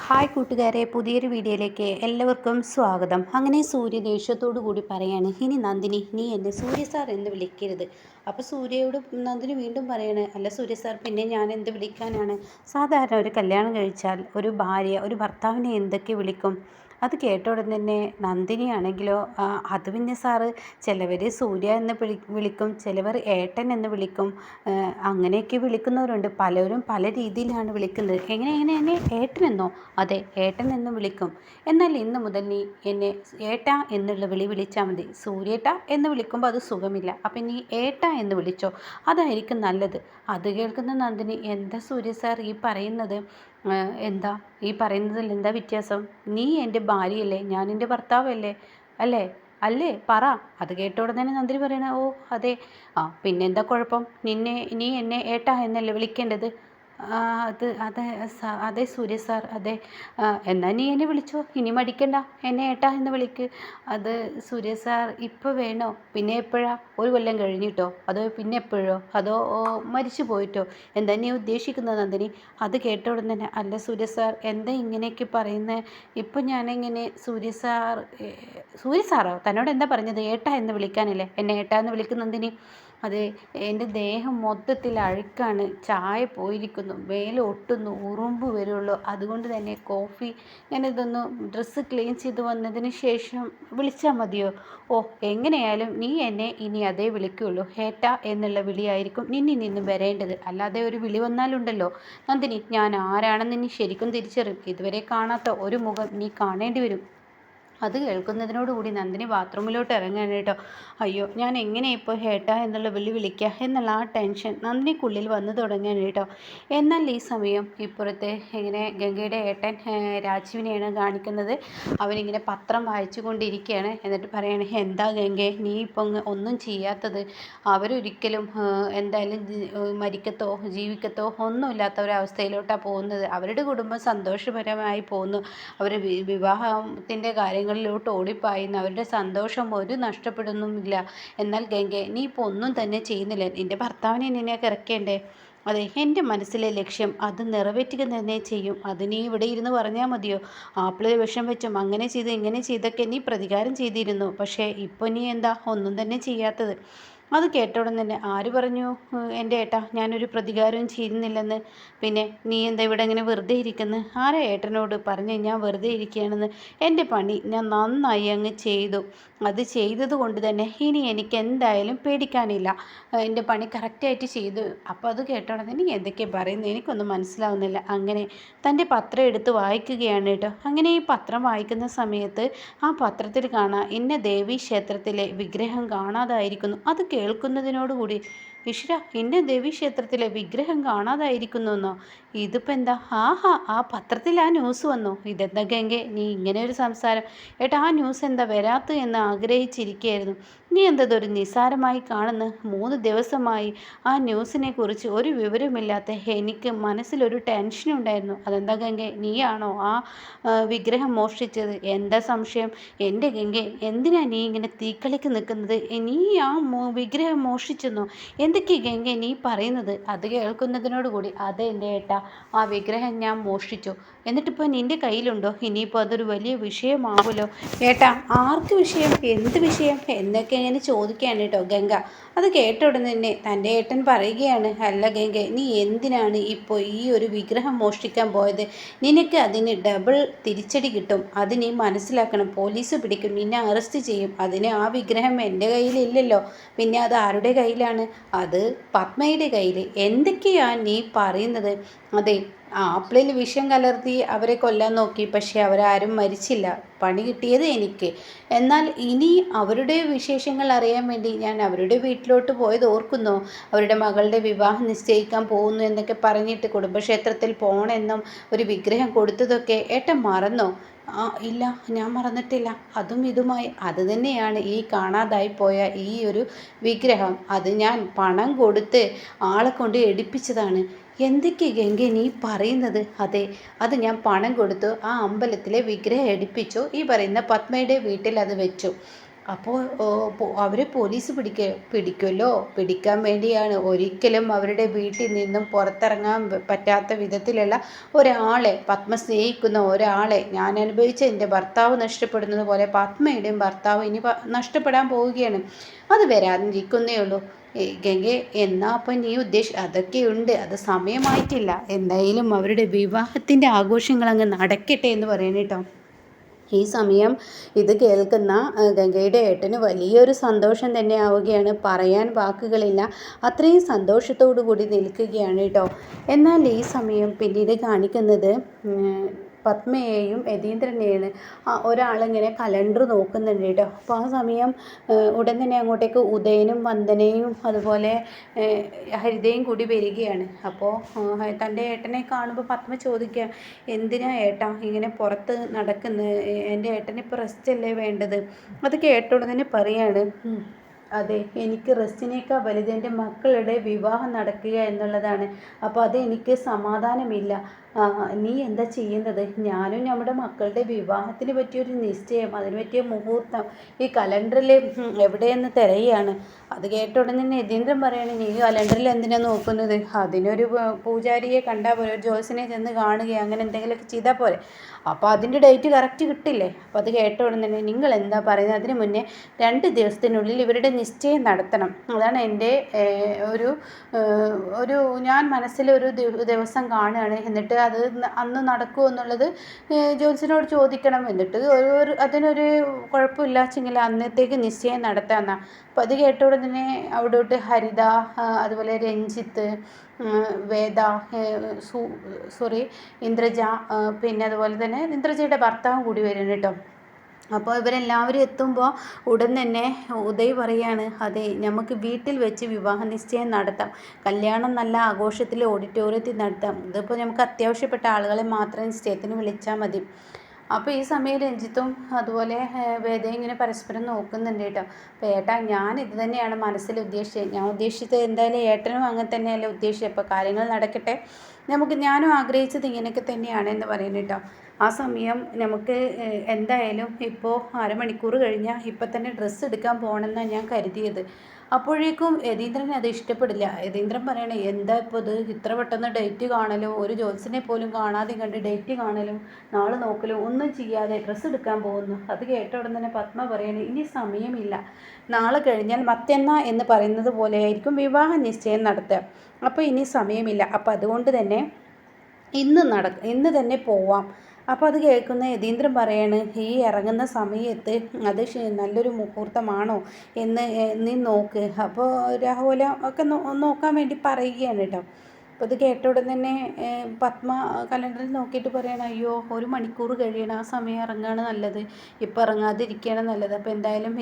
Hi കൂട്ടുകാരെ, പുതിയൊരു വീഡിയോയിലേക്ക് എല്ലാവർക്കും സ്വാഗതം. അങ്ങനെ സൂര്യ ദേഷ്യത്തോടു കൂടി പറയാണ്, ഇനി നന്ദിനി നീ എന്നെ സൂര്യ സാർ എന്ന് വിളിക്കരുത്. അപ്പോൾ സൂര്യയോട് നന്ദിനി വീണ്ടും പറയാണ്, അല്ല സൂര്യ സാർ, പിന്നെ ഞാൻ എന്ത് വിളിക്കാനാണ്? സാധാരണ ഒരു കല്യാണം കഴിച്ചാൽ ഒരു ഭാര്യ ഒരു ഭർത്താവിനെ എന്തൊക്കെ വിളിക്കും? അത് കേട്ട ഉടൻ തന്നെ നന്ദിനിയാണെങ്കിലോ, അത് പിന്നെ സാറ്, ചിലവർ സൂര്യ എന്ന് വിളിക്കും, ചിലവർ ഏട്ടൻ എന്ന് വിളിക്കും, അങ്ങനെയൊക്കെ വിളിക്കുന്നവരുണ്ട്. പലരും പല രീതിയിലാണ് വിളിക്കുന്നത്. എങ്ങനെ എങ്ങനെ എന്നെ ഏട്ടനെന്നോ? അതെ, ഏട്ടൻ എന്ന് വിളിക്കും. എന്നാൽ ഇന്ന് മുതൽ നീ എന്നെ ഏട്ടാ എന്നുള്ള വിളി വിളിച്ചാൽ മതി. സൂര്യേട്ട എന്ന് വിളിക്കുമ്പോൾ അത് സുഖമില്ല. അപ്പം നീ ഏട്ട എന്ന് വിളിച്ചോ, അതായിരിക്കും നല്ലത്. അത് കേൾക്കുന്ന നന്ദിനി, എന്താ സൂര്യ സാർ ഈ പറയുന്നത്? എന്താ ഈ പറയുന്നതിൽ എന്താ വ്യത്യാസം? നീ എൻ്റെ ഭാര്യയല്ലേ, ഞാൻ എൻ്റെ ഭർത്താവല്ലേ, അല്ലേ? അല്ലേ, പറ. അത് കേട്ട ഉടനെ തന്നെ നന്ദിനി പറയണ, ഓ അതെ. പിന്നെന്താ കുഴപ്പം? നീ എന്നെ ഏട്ടാ എന്നല്ലേ വിളിക്കേണ്ടത്? ആ, അതെ അതെ സൂര്യ സാർ, അതെ. എന്നാൽ നീ എന്നെ വിളിച്ചോ, ഇനി മടിക്കണ്ട, എന്നെ ഏട്ടാ എന്ന് വിളിക്ക്. അത് സൂര്യ സാർ, ഇപ്പോൾ വേണോ? പിന്നെ എപ്പോഴാ? ഒരു കൊല്ലം കഴിഞ്ഞിട്ടോ? അതോ പിന്നെ എപ്പോഴോ? അതോ മരിച്ചു പോയിട്ടോ? എന്താ നീ ഉദ്ദേശിക്കുന്നത് നന്ദിനി? അത് കേട്ട ഉടൻ തന്നെ, അല്ല സൂര്യ സാർ, എന്താ ഇങ്ങനെയൊക്കെ പറയുന്നത്? ഇപ്പം ഞാനെങ്ങനെ സൂര്യ സാറോ തന്നോട് എന്താ പറഞ്ഞത്? ഏട്ടാ എന്ന് വിളിക്കാനല്ലേ എന്നെ ഏട്ടാ എന്ന് വിളിക്കുന്ന നന്ദിനി? അതെ, എൻ്റെ ദേഹം മൊത്തത്തിൽ അഴുക്കാണ്, ചായ പോയിരിക്കുന്നു, മേലെ ഒട്ടുന്നു, ഉറുമ്പ് വരുള്ളൂ. അതുകൊണ്ട് തന്നെ കോഫി, ഞാനിതൊന്ന് ഡ്രസ്സ് ക്ലീൻ ചെയ്ത് വന്നതിന് ശേഷം വിളിച്ചാൽ മതിയോ? ഓ, എങ്ങനെയായാലും നീ എന്നെ ഇനി അതേ വിളിക്കുകയുള്ളൂ. ഏട്ടാ എന്നുള്ള വിളിയായിരിക്കും നിന്നിൽ നിന്നും വരേണ്ടത്. അല്ലാതെ ഒരു വിളി വന്നാലുണ്ടല്ലോ നന്ദിനി, ഞാൻ ആരാണെന്ന് നീ ശരിക്കും തിരിച്ചറിയും. ഇതുവരെ കാണാത്ത ഒരു മുഖം നീ കാണേണ്ടി വരും. അത് കേൾക്കുന്നതിനോടുകൂടി നന്ദിനി ബാത്റൂമിലോട്ട് ഇറങ്ങുകയാണ് കേട്ടോ. അയ്യോ, ഞാൻ എങ്ങനെ ഇപ്പോൾ ഹേട്ട എന്നുള്ള വിളി വിളിക്കുക എന്നുള്ള ആ ടെൻഷൻ നന്ദിനിക്കുള്ളിൽ വന്നു തുടങ്ങുകയാണ് കേട്ടോ. എന്നാൽ ഈ സമയം ഇപ്പുറത്തെ ഇങ്ങനെ ഗംഗയുടെ ഏട്ടൻ രാജീവിനെയാണ് കാണിക്കുന്നത്. അവനിങ്ങനെ പത്രം വായിച്ചു കൊണ്ടിരിക്കുകയാണ്. എന്നിട്ട് പറയാണ്, എന്താ ഗംഗെ നീ ഇപ്പം ഒന്നും ചെയ്യാത്തത്? അവരൊരിക്കലും എന്തായാലും മരിക്കത്തോ ജീവിക്കത്തോ ഒന്നുമില്ലാത്ത ഒരവസ്ഥയിലോട്ടാണ് പോകുന്നത്. അവരുടെ കുടുംബം സന്തോഷപരമായി പോകുന്നു. അവർ വിവാഹത്തിൻ്റെ കാര്യങ്ങളിലോട്ട് ഓടിപ്പായുന്നു. അവരുടെ സന്തോഷം ഒരു നഷ്ടപ്പെടുന്നുമില്ല. എന്നാൽ ഗംഗെ നീ ഇപ്പോൾ ഒന്നും തന്നെ ചെയ്യുന്നില്ല. നിൻ്റെ ഭർത്താവിനെ നിന്നെ ഇറക്കേണ്ടേ? അതെ, എൻ്റെ മനസ്സിലെ ലക്ഷ്യം അത് നിറവേറ്റുക തന്നെ ചെയ്യും. അത് നീ ഇവിടെ ഇരുന്ന് പറഞ്ഞാൽ മതിയോ? ആപ്പിളിൽ വിഷം വെച്ചും അങ്ങനെ ചെയ്ത് ഇങ്ങനെ ചെയ്തൊക്കെ നീ പ്രതികാരം ചെയ്തിരുന്നു. പക്ഷേ ഇപ്പോൾ നീ എന്താ ഒന്നും തന്നെ ചെയ്യാത്തത്? അത് കേട്ട ഉടൻ തന്നെ, ആര് പറഞ്ഞു എൻ്റെ ഏട്ടാ ഞാനൊരു പ്രതികാരവും ചെയ്യുന്നില്ലെന്ന്? പിന്നെ നീ എന്താ ഇവിടെ ഇങ്ങനെ വെറുതെ ഇരിക്കുന്നത്? ആരാ ഏട്ടനോട് പറഞ്ഞ് ഞാൻ വെറുതെ ഇരിക്കുകയാണെന്ന്? എൻ്റെ പണി ഞാൻ നന്നായി അങ്ങ് ചെയ്തു. അത് ചെയ്തത് കൊണ്ട് തന്നെ ഇനി എനിക്ക് എന്തായാലും പേടിക്കാനില്ല. എൻ്റെ പണി കറക്റ്റായിട്ട് ചെയ്തു. അപ്പോൾ അത് കേട്ട ഉടൻ തന്നെ, നീ എന്തൊക്കെയാണ് പറയുന്നത്? എനിക്കൊന്നും മനസ്സിലാവുന്നില്ല. അങ്ങനെ തൻ്റെ പത്രം എടുത്ത് വായിക്കുകയാണ് കേട്ടോ. അങ്ങനെ ഈ പത്രം വായിക്കുന്ന സമയത്ത് ആ പത്രത്തിൽ കാണാം, ഇന്ന ദേവീ ക്ഷേത്രത്തിലെ വിഗ്രഹം കാണാതായിരിക്കുന്നു. അത് കേൾക്കുന്നതിനോടുകൂടി, ഈശ്വര, ഇന്ന ദേവീക്ഷേത്രത്തിലെ വിഗ്രഹം കാണാതായിരിക്കുന്നു എന്നോ? ഇതിപ്പോൾ എന്താ? ആഹാ, ആ പത്രത്തിൽ ആ ന്യൂസ് വന്നോ? ഇതെന്താ ഗംഗെ നീ ഇങ്ങനെ ഒരു സംസാരം? ഏട്ടാ, ആ ന്യൂസ് എന്താ വരാത്ത എന്ന് ആഗ്രഹിച്ചിരിക്കുകയായിരുന്നു. നീ എന്തതൊരു നിസ്സാരമായി കാണുന്നു? 3 ദിവസമായി ആ ന്യൂസിനെ കുറിച്ച് ഒരു വിവരമില്ലാത്ത എനിക്ക് മനസ്സിലൊരു ടെൻഷനുണ്ടായിരുന്നു. അതെന്താ ഗംഗെ, നീയാണോ ആ വിഗ്രഹം മോഷ്ടിച്ചത്? എന്താ സംശയം? എൻ്റെ ഗംഗെ, എന്തിനാ നീ ഇങ്ങനെ തീക്കളിക്ക് നിൽക്കുന്നത്? നീ ആ വിഗ്രഹം മോഷ്ടിച്ചെന്നോ? എന്തൊക്കെയാ ഗംഗെ നീ പറയുന്നത്? അത് കേൾക്കുന്നതിനോടുകൂടി, അതെ എൻ്റെ ഏട്ടാ, ആ വിഗ്രഹം ഞാൻ മോഷ്ടിച്ചു. എന്നിട്ടിപ്പോൾ നിൻ്റെ കയ്യിലുണ്ടോ? ഇനിയിപ്പോൾ അതൊരു വലിയ വിഷയമാവുമല്ലോ. ഏട്ടാ, ആർക്ക് വിഷയം? എന്ത് വിഷയം എന്നൊക്കെ ഇങ്ങനെ ചോദിക്കുകയാണ് കേട്ടോ ഗംഗ. അത് കേട്ട ഉടനെ തന്നെ തൻ്റെ ഏട്ടൻ പറയുകയാണ്, അല്ല ഗംഗെ, നീ എന്തിനാണ് ഇപ്പോൾ ഈ ഒരു വിഗ്രഹം മോഷ്ടിക്കാൻ പോയത്? നിനക്ക് അതിന് ഡബിൾ തിരിച്ചടി കിട്ടും. അത് നീ മനസ്സിലാക്കണം. പോലീസ് പിടിക്കും, നിന്നെ അറസ്റ്റ് ചെയ്യും. അതിന് ആ വിഗ്രഹം എൻ്റെ കയ്യിലില്ലല്ലോ, പിന്നെ അത് ആരുടെ കയ്യിലാണ്? അത് പത്മയുടെ കയ്യിൽ. എന്തൊക്കെയാ നീ പറയുന്നത്? അതെ, ആപ്പിളിൽ വിഷം കലർത്തി അവരെ കൊല്ലാൻ നോക്കി, പക്ഷേ അവരാരും മരിച്ചില്ല. പണി കിട്ടിയത് എനിക്ക്. എന്നാൽ ഇനി അവരുടെ വിശേഷങ്ങൾ അറിയാൻ വേണ്ടി ഞാൻ അവരുടെ വീട്ടിലോട്ട് പോയത് ഓർക്കുന്നോ? അവരുടെ മകളുടെ വിവാഹം നിശ്ചയിക്കാൻ പോകുന്നു എന്നൊക്കെ പറഞ്ഞിട്ട് കുടുംബക്ഷേത്രത്തിൽ പോകണമെന്നും ഒരു വിഗ്രഹം കൊടുത്തതൊക്കെ ഏട്ടൻ മറന്നോ? ഇല്ല, ഞാൻ മറന്നിട്ടില്ല. അതും ഇതുമായി അത് തന്നെയാണ് ഈ കാണാതായി പോയ ഈ ഒരു വിഗ്രഹം. അത് ഞാൻ പണം കൊടുത്ത് ആളെ കൊണ്ട് എടുപ്പിച്ചതാണ്. എന്തൊക്കെ ഗംഗെ നീ പറയുന്നത്? അതെ, അത് ഞാൻ പണം കൊടുത്തു ആ അമ്പലത്തിലെ വിഗ്രഹം എടുപ്പിച്ചു. ഈ പറയുന്ന പത്മയുടെ വീട്ടിൽ അത് വെച്ചു. അപ്പോൾ അവരെ പോലീസ് പിടിക്കുമല്ലോ. പിടിക്കാൻ വേണ്ടിയാണ് ഒരിക്കലും അവരുടെ വീട്ടിൽ നിന്നും പുറത്തിറങ്ങാൻ പറ്റാത്ത വിധത്തിലുള്ള ഒരാളെ, പത്മ സ്നേഹിക്കുന്ന ഒരാളെ, ഞാൻ അനുഭവിച്ച എൻ്റെ ഭർത്താവ് നഷ്ടപ്പെടുന്നത് പോലെ പത്മയുടെയും ഭർത്താവ് ഇനി നഷ്ടപ്പെടാൻ പോവുകയാണ്. അത് വരാനിരിക്കുന്നേ ഉള്ളൂ. ഗംഗെ, എന്നാ അപ്പം നീ അതൊക്കെയുണ്ട്, അത് സമയമായിട്ടില്ല. എന്തായാലും അവരുടെ വിവാഹത്തിൻ്റെ ആഘോഷങ്ങൾ അങ്ങ് നടക്കട്ടെ എന്ന് പറയണ കേട്ടോ. ഈ സമയം ഇത് കേൾക്കുന്ന ഗംഗയുടെ ഏട്ടന് വലിയൊരു സന്തോഷം തന്നെ ആവുകയാണ്. പറയാൻ വാക്കുകളില്ല, അത്രയും സന്തോഷത്തോടു കൂടി നിൽക്കുകയാണ് കേട്ടോ. എന്നാൽ ഈ സമയം പിന്നീട് കാണിക്കുന്നത് പത്മയെയും യതീന്ദ്രനെയാണ്. ഒരാളിങ്ങനെ കലണ്ടർ നോക്കുന്നുണ്ട് കേട്ടോ. അപ്പോൾ ആ സമയം ഉടൻ തന്നെ അങ്ങോട്ടേക്ക് ഉദയനും വന്ദനയും അതുപോലെ ഹരിതയും കൂടി വരികയാണ്. അപ്പോൾ തൻ്റെ ഏട്ടനെ കാണുമ്പോൾ പത്മ ചോദിക്കുക, എന്തിനാ ഏട്ടാ ഇങ്ങനെ പുറത്ത് നടക്കുന്നത്? എൻ്റെ ഏട്ടനിപ്പോൾ റെസ്റ്റ് അല്ലേ വേണ്ടത്? അത് കേട്ട ഉടനെ പറയാണ്, അതെ, എനിക്ക് റെസ്റ്റിനേക്കാൾ വലുത് എൻ്റെ മക്കളുടെ വിവാഹം നടക്കുക എന്നുള്ളതാണ്. അപ്പോൾ അത് എനിക്ക് സമാധാനമില്ല. നീ എന്താ ചെയ്യുന്നത്? ഞാനും നമ്മുടെ മക്കളുടെ വിവാഹത്തിന് പറ്റിയൊരു നിശ്ചയം, അതിന് പറ്റിയ മുഹൂർത്തം ഈ കലണ്ടറിൽ എവിടെയെന്ന് തിരയുകയാണ്. അത് കേട്ട ഉടനെ തന്നെ യതീന്ദ്രൻ പറയാണ്, നീ കലണ്ടറിൽ എന്തിനാണ് നോക്കുന്നത്? അതിനൊരു പൂജാരിയെ കണ്ടാൽ പോലെ, ഒരു ജോത്സ്യനെ ചെന്ന് കാണുകയോ അങ്ങനെ എന്തെങ്കിലുമൊക്കെ ചെയ്താൽ പോരെ. അപ്പോൾ അതിൻ്റെ ഡേറ്റ് കറക്റ്റ് കിട്ടില്ലേ? അപ്പോൾ അത് കേട്ട ഉടനെ തന്നെ, നിങ്ങൾ എന്താ പറയുന്നത്? അതിന് മുന്നേ 2 ദിവസത്തിനുള്ളിൽ ഇവരുടെ നിശ്ചയം നടത്തണം. അതാണ് എൻ്റെ ഒരു ഞാൻ മനസ്സിലൊരു ദിവസം കാണുകയാണ്. എന്നിട്ട് അത് അന്ന് നടക്കുമോ എന്നുള്ളത് ജോത്സ്യനോട് ചോദിക്കണം. എന്നിട്ട് അതിനൊരു കുഴപ്പമില്ലാച്ചെങ്കിൽ അന്നത്തേക്ക് നിശ്ചയം നടത്താമെന്നാണ്. അപ്പോൾ അത് കേട്ട ഉടനെ അവിടോട്ട് ഹരിത, അതുപോലെ രഞ്ജിത്ത്, വേദ, ഇന്ദ്രജ, പിന്നെ അതുപോലെ തന്നെ ഇന്ദ്രജയുടെ ഭർത്താവും കൂടി വരുന്നുണ്ട് കേട്ടോ. അപ്പോൾ ഇവരെല്ലാവരും എത്തുമ്പോൾ ഉടൻ തന്നെ ഉദയ് പറയാണ്, അതെ, നമുക്ക് വീട്ടിൽ വെച്ച് വിവാഹ നിശ്ചയം നടത്താം. കല്യാണം നല്ല ആഘോഷത്തിൽ ഓഡിറ്റോറിയത്തിൽ നടത്താം. ഇതിപ്പോൾ നമുക്ക് അത്യാവശ്യപ്പെട്ട ആളുകളെ മാത്രം നിശ്ചയത്തിന് വിളിച്ചാൽ മതി. അപ്പോൾ ഈ സമയം രഞ്ജിത്തും അതുപോലെ വേദയും ഇങ്ങനെ പരസ്പരം നോക്കുന്നുണ്ട് കേട്ടോ. അപ്പോൾ ഏട്ടാ, ഞാൻ ഇത് തന്നെയാണ് മനസ്സിൽ ഉദ്ദേശിച്ചത്. ഞാൻ ഉദ്ദേശിച്ചത് എന്തായാലും ഏട്ടനും അങ്ങനെ തന്നെയല്ലേ ഉദ്ദേശിച്ചത്. അപ്പോൾ കാര്യങ്ങൾ നടക്കട്ടെ, ഞാനും ആഗ്രഹിച്ചത് ഇങ്ങനെയൊക്കെ തന്നെയാണ് എന്ന് പറയുന്നത് കേട്ടോ. ആ സമയം നമുക്ക് എന്തായാലും ഇപ്പോൾ അരമണിക്കൂർ കഴിഞ്ഞാൽ ഇപ്പം തന്നെ ഡ്രസ്സ് എടുക്കാൻ പോകണമെന്നാണ് ഞാൻ കരുതിയത്. അപ്പോഴേക്കും യതീന്ദ്രന് അത് ഇഷ്ടപ്പെടില്ല. യതീന്ദ്രൻ പറയണേ, എന്താ ഇപ്പോൾ ഇത് ഇത്ര പെട്ടെന്ന് ഡേറ്റ് കാണലും, ഒരു ജോത്സ്യനെ പോലും കാണാതെ കണ്ട് ഡേറ്റ് കാണലും നാളെ നോക്കലും ഒന്നും ചെയ്യാതെ ഡ്രസ്സ് എടുക്കാൻ പോകുന്നു. അത് കേട്ട ഉടൻ തന്നെ പത്മ പറയണേ, ഇനി സമയമില്ല, നാളെ കഴിഞ്ഞാൽ മറ്റന്നാ എന്ന് പറയുന്നത് പോലെയായിരിക്കും വിവാഹ നിശ്ചയം നടത്തുക. അപ്പോൾ ഇനി സമയമില്ല. അപ്പോൾ അതുകൊണ്ട് തന്നെ ഇന്ന് തന്നെ പോവാം. അപ്പോൾ അത് കേൾക്കുന്ന യതീന്ദ്രൻ പറയാണ്, ഈ ഇറങ്ങുന്ന സമയത്ത് അത് നല്ലൊരു മുഹൂർത്തമാണോ എന്ന് നീ നോക്ക്. അപ്പോൾ രാഹുല ഒക്കെ നോക്കാൻ വേണ്ടി പറയുകയാണ് കേട്ടോ. അപ്പോൾ ഇത് കേട്ട ഉടൻ തന്നെ പത്മ കലണ്ടറിൽ നോക്കിയിട്ട് പറയണം, അയ്യോ 1 മണിക്കൂർ കഴിയണം, ആ സമയം ഇറങ്ങുകയാണ് നല്ലത്, ഇപ്പോൾ ഇറങ്ങാതിരിക്കുകയാണ് നല്ലത്. അപ്പോൾ എന്തായാലും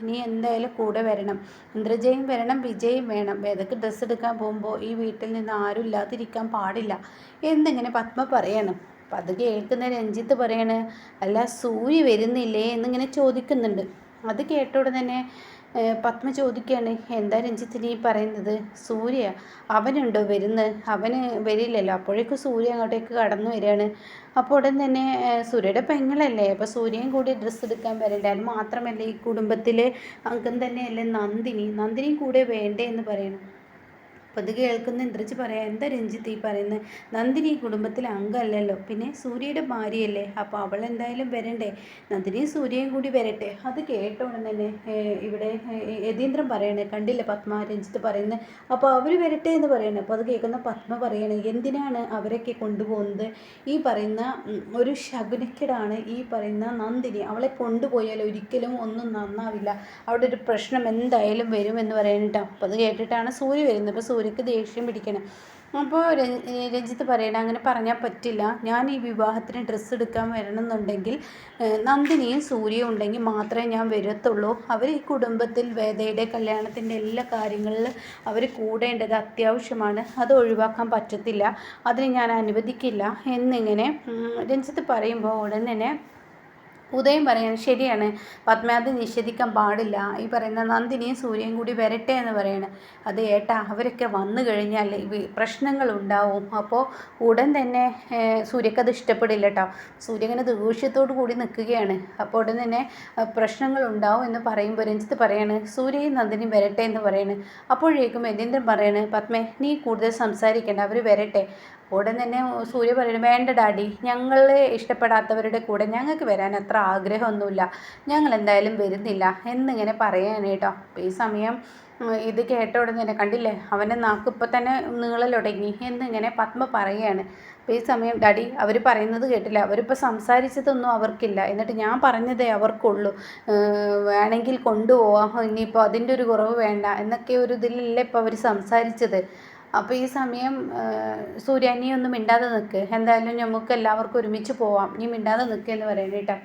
നീ എന്തായാലും കൂടെ വരണം. ഇന്ദ്രജയും വരണം, വിജയും വേണം. ഏതൊക്കെ ഡ്രസ്സ് എടുക്കാൻ പോകുമ്പോൾ ഈ വീട്ടിൽ നിന്ന് ആരും ഇല്ലാതിരിക്കാൻ പാടില്ല എന്നിങ്ങനെ പത്മ പറയണം. അപ്പം അത് കേൾക്കുന്ന രഞ്ജിത്ത് പറയാണ്, അല്ല സൂര്യ വരുന്നില്ലേ എന്നിങ്ങനെ ചോദിക്കുന്നുണ്ട്. അത് കേട്ട ഉടനെ തന്നെ പത്മ ചോദിക്കുകയാണ്, എന്താ രഞ്ജിത്ത് നീ പറയുന്നത്? സൂര്യ അവനുണ്ടോ വരുന്നത്? അവന് വരില്ലല്ലോ. അപ്പോഴേക്കും സൂര്യ അങ്ങോട്ടേക്ക് കടന്നു വരികയാണ്. അപ്പോൾ ഉടൻ തന്നെ സൂര്യയുടെ പെങ്ങളല്ലേ, അപ്പോൾ സൂര്യയും കൂടി ഡ്രസ്സ് എടുക്കാൻ വരണ്ടേ? അത് മാത്രമല്ല, ഈ കുടുംബത്തിലെ അംഗം തന്നെയല്ലേ നന്ദിനിയും കൂടെ വേണ്ടേ എന്ന് പറയണം. അപ്പോൾ അത് കേൾക്കുന്ന ഇന്ദ്രജി പറയാം, എന്താ രഞ്ജിത്ത് ഈ പറയുന്നത്? നന്ദിനി കുടുംബത്തിലെ അംഗമല്ലല്ലോ, പിന്നെ സൂര്യയുടെ ഭാര്യയല്ലേ, അപ്പോൾ അവൾ എന്തായാലും വരണ്ടേ? നന്ദിനിയും സൂര്യയും കൂടി വരട്ടെ. അത് കേട്ട ഉടൻ തന്നെ ഇവിടെ യതീന്ദ്രൻ പറയണേ, കണ്ടില്ല പത്മ രഞ്ജിത്ത് പറയുന്നത്, അപ്പോൾ അവർ വരട്ടെ എന്ന് പറയണേ. അപ്പോൾ അത് കേൾക്കുന്ന പത്മ പറയണേ, എന്തിനാണ് അവരൊക്കെ കൊണ്ടുപോകുന്നത്? ഈ പറയുന്ന ഒരു ശകുനക്കേടാണ് ഈ പറയുന്ന നന്ദിനി. അവളെ കൊണ്ടുപോയാൽ ഒരിക്കലും ഒന്നും നന്നാവില്ല, അവിടെ ഒരു പ്രശ്നം എന്തായാലും വരുമെന്ന് പറയണേട്ടോ. അപ്പോൾ അത് കേട്ടിട്ടാണ് സൂര്യ വരുന്നത്. അപ്പോൾ സൂര്യക്ക് ദേഷ്യം പിടിക്കണം. അപ്പോൾ രഞ്ജിത്ത് പറയണം, അങ്ങനെ പറഞ്ഞാൽ പറ്റില്ല, ഞാൻ ഈ വിവാഹത്തിന് ഡ്രസ്സ് എടുക്കാൻ വരണമെന്നുണ്ടെങ്കിൽ നന്ദിനിയും സൂര്യയും ഉണ്ടെങ്കിൽ മാത്രമേ ഞാൻ വരത്തുള്ളൂ. അവർ ഈ കുടുംബത്തിൽ വേദയുടെ കല്യാണത്തിൻ്റെ എല്ലാ കാര്യങ്ങളിലും അവർ കൂടേണ്ടത് അത്യാവശ്യമാണ്, അത് ഒഴിവാക്കാൻ പറ്റത്തില്ല, അതിന് ഞാൻ അനുവദിക്കില്ല എന്നിങ്ങനെ രഞ്ജിത്ത് പറയുമ്പോൾ ഉടൻ തന്നെ ഉദയം പറയാണ് ശരിയാണ് പത്മ അത് നിഷേധിക്കാൻ പാടില്ല. ഈ പറയുന്ന നന്ദിനിയും സൂര്യയും കൂടി വരട്ടെ എന്ന് പറയാണ്. അത് ഏട്ടാ അവരൊക്കെ വന്നു കഴിഞ്ഞാൽ പ്രശ്നങ്ങളുണ്ടാവും. അപ്പോൾ ഉടൻ തന്നെ സൂര്യക്കത് ഇഷ്ടപ്പെടില്ല കേട്ടോ. സൂര്യ ഇങ്ങനെ ദേഷ്യത്തോടു കൂടി നിൽക്കുകയാണ്. അപ്പോൾ ഉടൻ തന്നെ പ്രശ്നങ്ങളുണ്ടാവും എന്ന് പറയുമ്പോൾ രഞ്ജിത്ത് പറയാണ് സൂര്യയും നന്ദിനിയും വരട്ടെ എന്ന് പറയാണ്. അപ്പോഴേക്കും യതീന്ദ്രൻ പറയാണ് പത്മേ നീ കൂടുതൽ സംസാരിക്കേണ്ട, അവർ വരട്ടെ. ഉടൻ തന്നെ സൂര്യ പറയുന്നത് വേണ്ട ഡാഡി, ഞങ്ങളെ ഇഷ്ടപ്പെടാത്തവരുടെ കൂടെ ഞങ്ങൾക്ക് വരാൻ അത്ര ആഗ്രഹമൊന്നുമില്ല, ഞങ്ങൾ എന്തായാലും വരുന്നില്ല എന്നിങ്ങനെ പറയാണ് കേട്ടോ. അപ്പോൾ ഈ സമയം ഇത് കേട്ട ഉടൻ തന്നെ കണ്ടില്ലേ അവൻ്റെ നാക്ക് ഇപ്പം തന്നെ നീളലൊടങ്ങി എന്നിങ്ങനെ പത്മ പറയുകയാണ്. അപ്പോൾ ഈ സമയം ഡാഡി അവർ പറയുന്നത് കേട്ടില്ല, അവരിപ്പോൾ സംസാരിച്ചതൊന്നും അവർക്കില്ല, എന്നിട്ട് ഞാൻ പറഞ്ഞതേ അവർക്കുള്ളൂ, വേണമെങ്കിൽ കൊണ്ടുപോവാം, ഇനിയിപ്പോൾ അതിൻ്റെ ഒരു കുറവ് വേണ്ട എന്നൊക്കെ ഒരു ഇതിലല്ലേ ഇപ്പോൾ അവർ സംസാരിച്ചത്. അപ്പോൾ ഈ സമയം സൂര്യ നീ ഒന്നും മിണ്ടാതെ നിൽക്ക്, എന്തായാലും നമുക്ക് എല്ലാവർക്കും ഒരുമിച്ച് പോവാം, നീ മിണ്ടാതെ നിൽക്കുക എന്ന് പറയുന്നത് കേട്ടോ.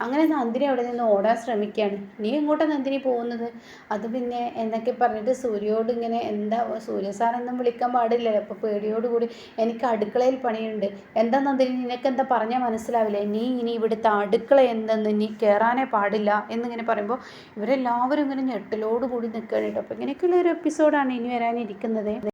അങ്ങനെ നന്ദിനി അവിടെ നിന്ന് ഓടാൻ ശ്രമിക്കുകയാണ്. നീ എങ്ങോട്ടാണ് നന്ദിനി പോകുന്നത്? അത് പിന്നെ എന്നൊക്കെ പറഞ്ഞിട്ട് സൂര്യയോട് ഇങ്ങനെ എന്താ സൂര്യ സാറൊന്നും വിളിക്കാൻ പാടില്ലല്ലോ, അപ്പോൾ പേടിയോടുകൂടി എനിക്ക് അടുക്കളയിൽ പണിയുണ്ട്, എന്താ നന്ദിനി നിനക്കെന്താ പറഞ്ഞാൽ മനസ്സിലാവില്ലേ, നീ ഇനി ഇവിടുത്തെ അടുക്കള എന്തെന്ന് നീ കയറാനേ പാടില്ല എന്നിങ്ങനെ പറയുമ്പോൾ ഇവരെല്ലാവരും ഇങ്ങനെ ഞെട്ടലോടുകൂടി നിൽക്കുകയാണ് കേട്ടോ. അപ്പോൾ ഇങ്ങനെയൊക്കെയുള്ള ഒരു എപ്പിസോഡാണ് ഇനി വരാനിരിക്കുന്നത്.